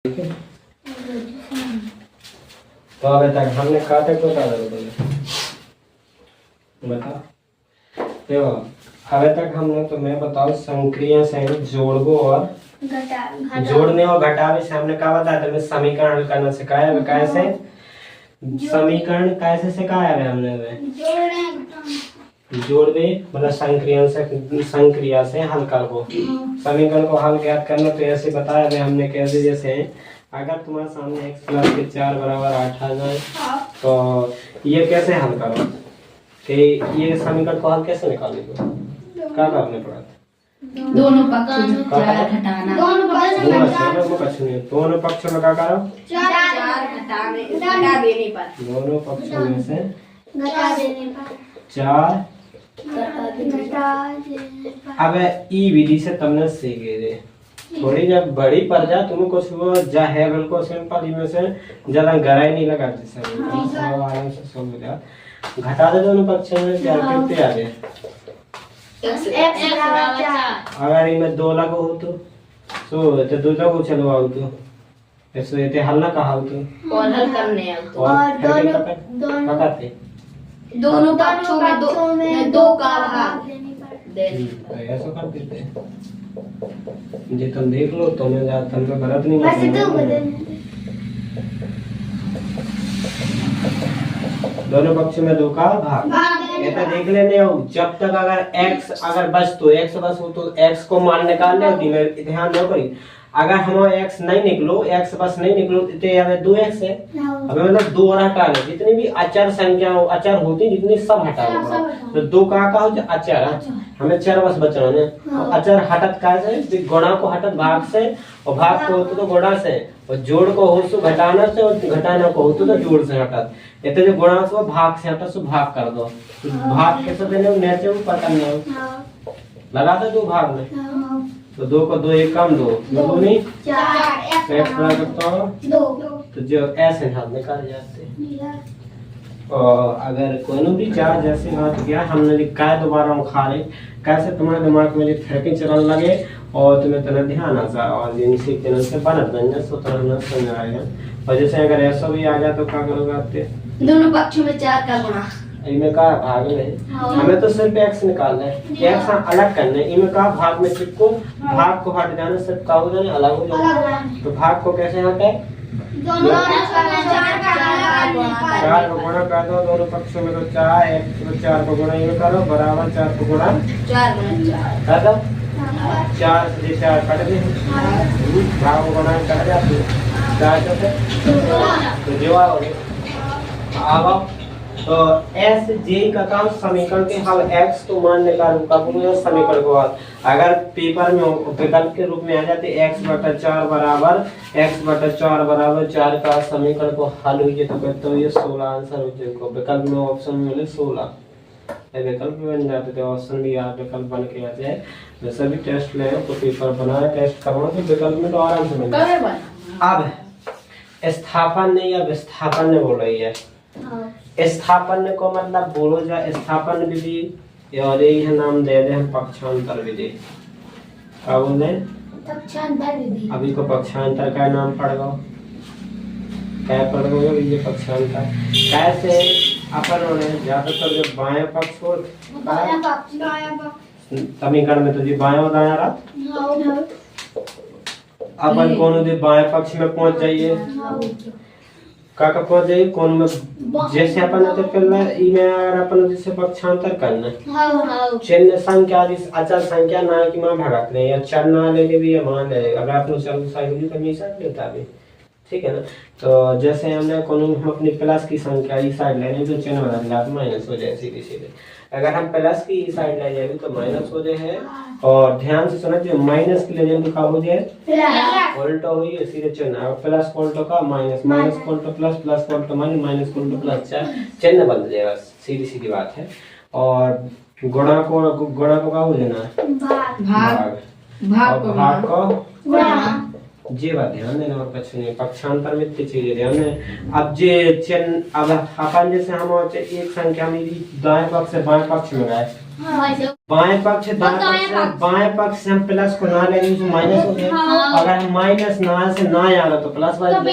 ठीक है। तो अभी तक हमने काटे को बता दो बता देखो अभी तक हमने तो मैं बताऊं संक्रिया से जोड़बो और जोड़ने और घटावे से हमने क्या बताया था समीकरण हल करना सिखाया है कैसे समीकरण कैसे सिखाया है हमने जोड़वे मतलब संक्रिया से हल करबो समीकरण को हल ज्ञात करना तो ऐसे बताया है हमने कैसे जैसे अगर तुम्हारे सामने x प्लस के 4 बराबर 8 आ जाए तो ये कैसे हल करो कि ये समीकरण को हल कैसे निकालेंगे क्या करने पड़ा दोनों पक्षों में 4 घटाना दोनों पक्षों में क्या करो 4 घटा देने पर दोनों पक्षों में से घटा देने पर 4 अब ई विधि से तुमने सीखे दे थोड़ी जब बड़ी पड़ जा तुम्हें कुछ वो जा है बिल्कुल सिंपल इनमें से ज्यादा गहराई नहीं लगाती सब आराम से समझ जा घटा दे दोनों पक्षों में क्या कितने आ गए अगर इनमें 2 लगो हो तो 2 लगो चलो आओ तो ऐसे ये हल ना कहा हो तो और हल करने और दोनों पकाते दोनों पक्षों में 2 का भाग ऐसा कर देते जी तुम देख लो तुम्हें तुमको गलत नहीं दोनों पक्षों में 2 का भाग ये तो देख लेने हो जब तक अगर x अगर बस तो x बस हो तो x को मान निकालने होती है ध्यान दो करी अगर हमारा x नहीं निकलो x बस नहीं निकलो तो हमें 2x है हमें मतलब 2 और हटा लो जितनी भी अचर संख्या हो अचर होती जितनी सब हटा लो तो 2 का हो अचर हमें 4 बस बचना है अचर हटत का से गुणा को हटत भाग से और भाग को होतो तो गुणा से और जोड़ को हो तो घटाना से और घटाना को होतो तो जोड़ से हटत इतने जो गुणा से भाग से हटत सो भाग कर दो भाग कैसे देने नेचे पता नहीं लगा दो 2 भाग में तो 2 को 2 एक कम 2 2 नहीं 4 x बराबर 2 तो जो ऐसे हाथ निकाल जाते और अगर कोई भी चार जैसे बात किया हमने लिखा है दोबारा हम खा ले कैसे तुम्हारे दिमाग में थेरेपी चलने लगे और तुम्हें तना ध्यान आ जाए और जिन सीखने से बनत नहीं सो तरह समझ आएगा और जैसे अगर ऐसा भी आ जाए तो क्या करोगे आप दोनों पक्षों में 4 का गुणा इनमें का भाग नहीं हमें तो सिर्फ x निकालना है x अलग करना है इनमें का भाग में किसको भाग को हट जाना सिर्फ का हो जाने अलग हो जाना तो भाग को कैसे हटे दोनों 4 को गुणा कर दो दोनों पक्षों में तो 4 x को 4 को गुणा ये करो बराबर 4 को गुणा 4 कर दो 4 से 4 कट दे भाग को गुणा कर दे 4 तो जवाब आओ तो एस जे का काम समीकरण के हल x तो मान निकालूं का पूरा समीकरण को हल अगर पेपर में विकल्प के रूप में आ जाते x/4 बराबर 4 का समीकरण को हल हुई तो कहते हो ये 16 आंसर हो जाएगा विकल्प में ऑप्शन में मिले 16 ये विकल्प बन जाते थे ऑप्शन भी यार विकल्प बन के आते हैं वैसे भी टेस्ट ले तो पेपर बनाए टेस्ट करवाओ तो विकल्प में तो आराम से मिल जाएगा अब स्थापन ने या विस्थापन ने बोल रही है स्थापन को मतलब बोलो जा स्थापन विधि और ये नाम दे दे हम पक्षांतर विधि क्या बोल रहे पक्षांतर विधि अभी को पक्षांतर का नाम पढ़ गो क्या पढ़ गो ये पक्षांतर कैसे अपन होने ज्यादातर जो बाएं पक्ष हो समीकरण में तो जी बाएं और दायां रहा अपन कौन दे बाएं पक्ष में पहुंच जाइए का पहुंच जाइए कौन में जैसे अपन तो करना इमे अगर अपन जैसे पक्षांतर करना चिन्ह संख्या अचल संख्या ना की मां भगत नहीं या चर ना ले ले भी मान ले अगर अपन चल साइड का हमेशा लेता भी ठीक है ना तो जैसे हमने कौन हम अपनी प्लस की संख्या इस साइड लेने तो चिन्ह बदल जाता तो माइनस हो जाए सीधे सीधे अगर हम प्लस की इस साइड ले जाए तो माइनस हो जाए और ध्यान से सुना जो माइनस के ले जाए तो क्या हो जाए उल्टा हुई सीधे चिन्ह प्लस उल्टा का माइनस माइनस उल्टा प्लस प्लस उल्टा माइनस माइनस उल्टा प्लस चिन्ह बदल जाएगा सीधी सीधी बात है और गुणा को क्या हो जाना भाग को जे बात ध्यान देना और कुछ नहीं पक्षांतर में इतनी चीजें ध्यान देना अब जे चिन्ह अब अपन जैसे हम एक संख्या मेरी दाएं पक्ष से बाएं पक्ष में गए बाएं पक्ष बाएं पक्ष से हम प्लस को ना लेंगे तो माइनस हो जाएगा। हाँ। अगर हम माइनस ना से ना आ रहा तो प्लस बन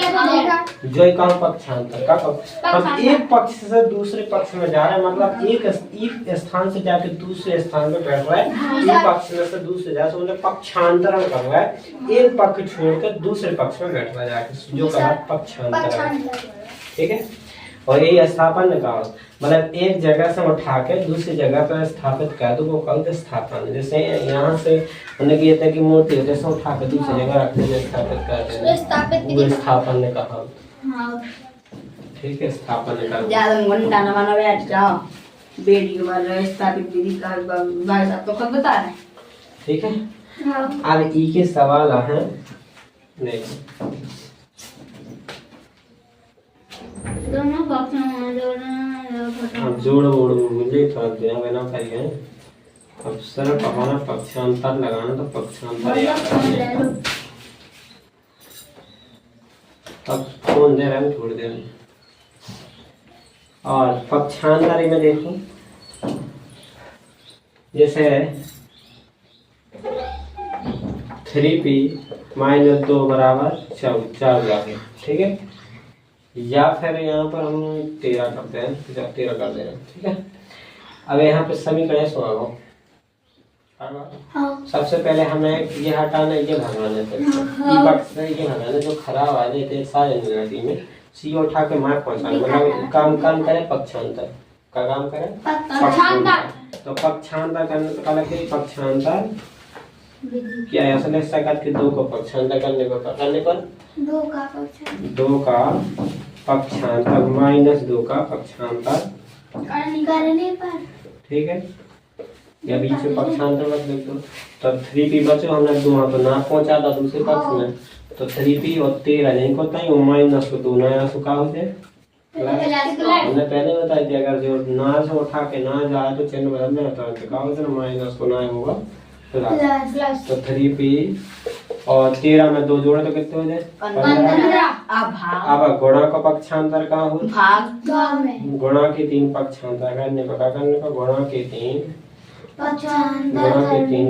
जो काम पक्षांतर का अब एक पक्ष से दूसरे पक्ष में जा रहा है, मतलब एक स्थान से जाके दूसरे स्थान में बैठ रहा है। एक पक्ष में से दूसरे जा तो मतलब पक्षांतरण कर रहा है, एक पक्ष छोड़कर दूसरे पक्ष में बैठ रहा है जाके, जो कहा पक्षांतरण। ठीक है, और ये स्थापन का मतलब एक जगह से उठा के दूसरी जगह पर स्थापित कर दो, वो कहते स्थापन। जैसे यहाँ से हमने किया था कि मूर्ति जैसे उठा के दूसरी जगह रखते हैं स्थापित करते हैं, वो स्थापन ने कहा। ठीक है, स्थापन का ज्यादा घंटा ना मानो बैठ जाओ बेड़ी के बाद स्थापित विधि का भाई साहब तो कब बता रहे हैं। ठीक है, अब ई के सवाल हैं नहीं दोनों पक्ष में जोड़ना अब जोड़ वोड़ मुझे थोड़ा देना वेना करिए। अब सरल पकाना पक्षांतर लगाना तो पक्षांतर याद रखिए। अब कौन दे रहा है थोड़ी देर में। और पक्षांतर में देखो जैसे 3p - 2 बराबर 4 ठीक है, या फिर यहाँ पर हम 13 करते हैं, 13 कर दे रहे हैं। ठीक है, अब यहाँ पे समीकरण सुनाओ। सबसे पहले हमें ये हटाना, ये भगाना पक्ष से ये भगाना जो खराब आ जाए थे सारे निगरानी में सी उठा के मार्क पहुंचाना, मतलब काम करे पक्षांतर का काम करे पक्षांतर। तो पक्षांतर करने तो अलग है पक्षांतर क्या है असल सकत के 2 को पक्षांतर करने पर 2 का पक्षांतर -2 का पक्षांतर करने पर। ठीक है, या बीच में पक्षांतर मत लिख दो। तो 3p बचो, हमने 2 तो ना पहुंचा था दूसरे पक्ष में, तो 3p और 13 नहीं होता है, -2 नया सुखा हो जाए। हमने पहले बताया कि अगर जो ना से उठा के ना जाए तो चिन्ह बदलना होता है, क्या होता है माइनस को ना होगा प्लस। तो 3p और 13 में 2 जोड़े तो कितने हो जाए 15। अब गुणा का पक्षांतर कहाँ हो भाग गुणा के 3 पक्षांतर करने पर क्या करने पर गुणा के 3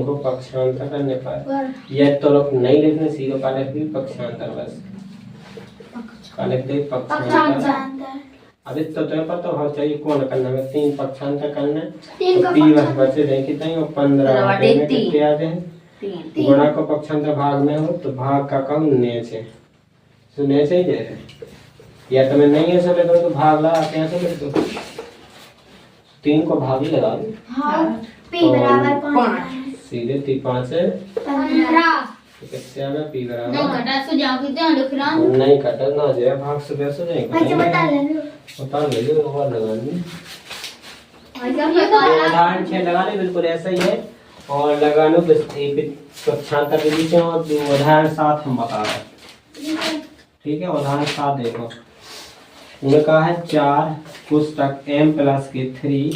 को पक्षांतर करने पर यह तो लोग नहीं लिखने सीधे का लिख दी पक्षांतर, बस का लिख दे पक्षांतर। अब इतना तो पर तो हो चाहिए कौन करना है 3 पक्षांतर करना है, तो p बस बचे रहे कितने हो 15 में कितने आते हैं गुणा को पक्षांतर भाग में हो तो भाग का कम नीचे तो नीचे ही दे या तुम्हें नहीं ऐसा लग रहा तो भाग लगा कैसे लिख दो 3 को भाग ही लगा दो। हाँ, p बराबर 5 सीधे 5 से 15 कितने आना p बराबर नहीं कटा सो जाओ कितने लिख रहा हूं नहीं कटा ना जाए भाग से वैसे नहीं अच्छा बता ले लो और लगानी ऐसा उदाहरण 6 लगा ले बिल्कुल ऐसा ही है और लगानो पक्षांतर विधि से और उदाहरण 7 हम बता रहे हैं। ठीक है, उदाहरण 7 देखो उन्होंने कहा है 4 पुस्तक m + के 3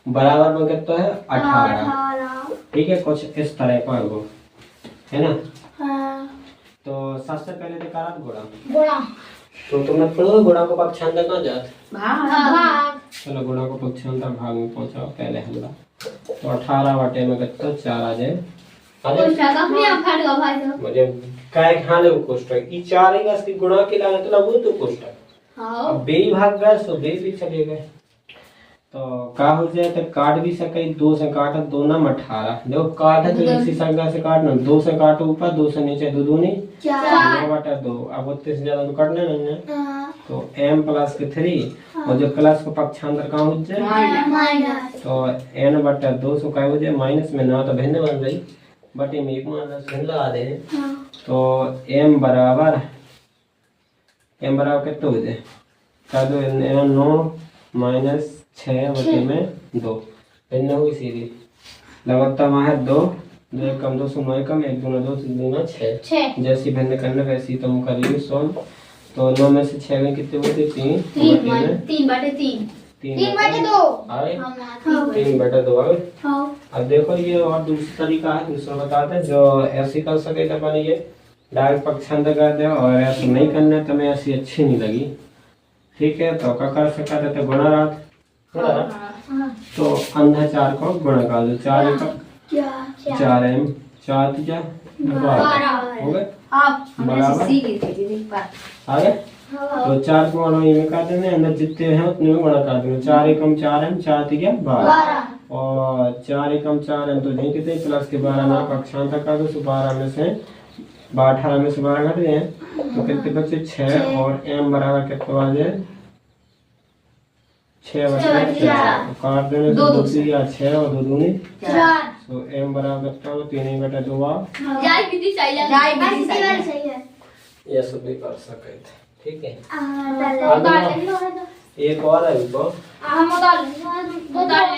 बराबर में कितना है 18। ठीक है, कुछ इस तरह का है वो है ना। तो सबसे पहले निकाला गुणा तो तुमने पढ़ो गुणा को पक्षांतर कहाँ जाता भाग। चलो गुणा को पक्षांतर भाग में पहुंचाओ पहले हमरा तो 18 बटे में कितना 4 आ जाए मुझे काय खाने को कोष्टक ई 4 ही बस की गुणा के लाने तो लगो तो कोष्टक अब बे भाग गए सो बे भी चले गए तो का हो जाए तो काट भी सके 2 से काटा 2 ना 18 देखो काट है तो इसी संख्या से काटना 2 से काटो ऊपर 2 से नीचे 2 दूनी 4 बटा 2 अब उतने से ज्यादा तो काटना नहीं है तो m + के 3 और जो प्लस को पक्षांतर कहाँ हो जाए माइनस तो n बटा 2 सो क्या हो जाए माइनस में ना तो भिन्न बन गई बटे में 1 माइनस भिन्न लगा दे तो m बराबर कितना हो जाए क्या दो 9 - 6 बटे में 2 भिन्न हुई सीधी लगातार वहाँ है 2 2 कम 2 से 9 कम 1 2 2 2 6 जैसी भिन्न करना वैसी तुम करिए सोल्व तो 9 में से 6 में कितने होते 3 बटे 3 3 बटे 2 आए 3 बटे 2 आए। अब देखो ये और दूसरा तरीका है दूसरा बताते हैं जो ऐसे कर सके तो अपन ये डायरेक्ट पक्षांतर कर दे और ऐसे नहीं करना तो मैं ऐसी अच्छी नहीं लगी। ठीक है, तो क्या कर सकता था गुणा रात तो अंदर 4 को गुणा कर दो, 4 एकम 4m 4 3 12 हो गए आप हमने बराबर। सीख गए थे दीदी पर आगे तो 4 को गुणा ये में कर देंगे, अंदर जितने हैं उतने में गुणा कर देंगे, 4 एकम 4m 4 3 12 और 4 एकम 4m तो नहीं कितने प्लस के 12 ना पक्षांतर कर दो, तो 12 में से 18 में से 12 घट गए तो कितने बचे 6 और m बराबर कितने आ जाए 6 बचे 4 तो काट देने दो से दो 2 या 6 और 2 दूनी 4 तो m बराबर कितना हो 3 बटा 2 आ जाय दीदी चाहिए जाय दीदी चाहिए ये सब भी कर सकते थे। ठीक है तो एक और है इनको हम उतार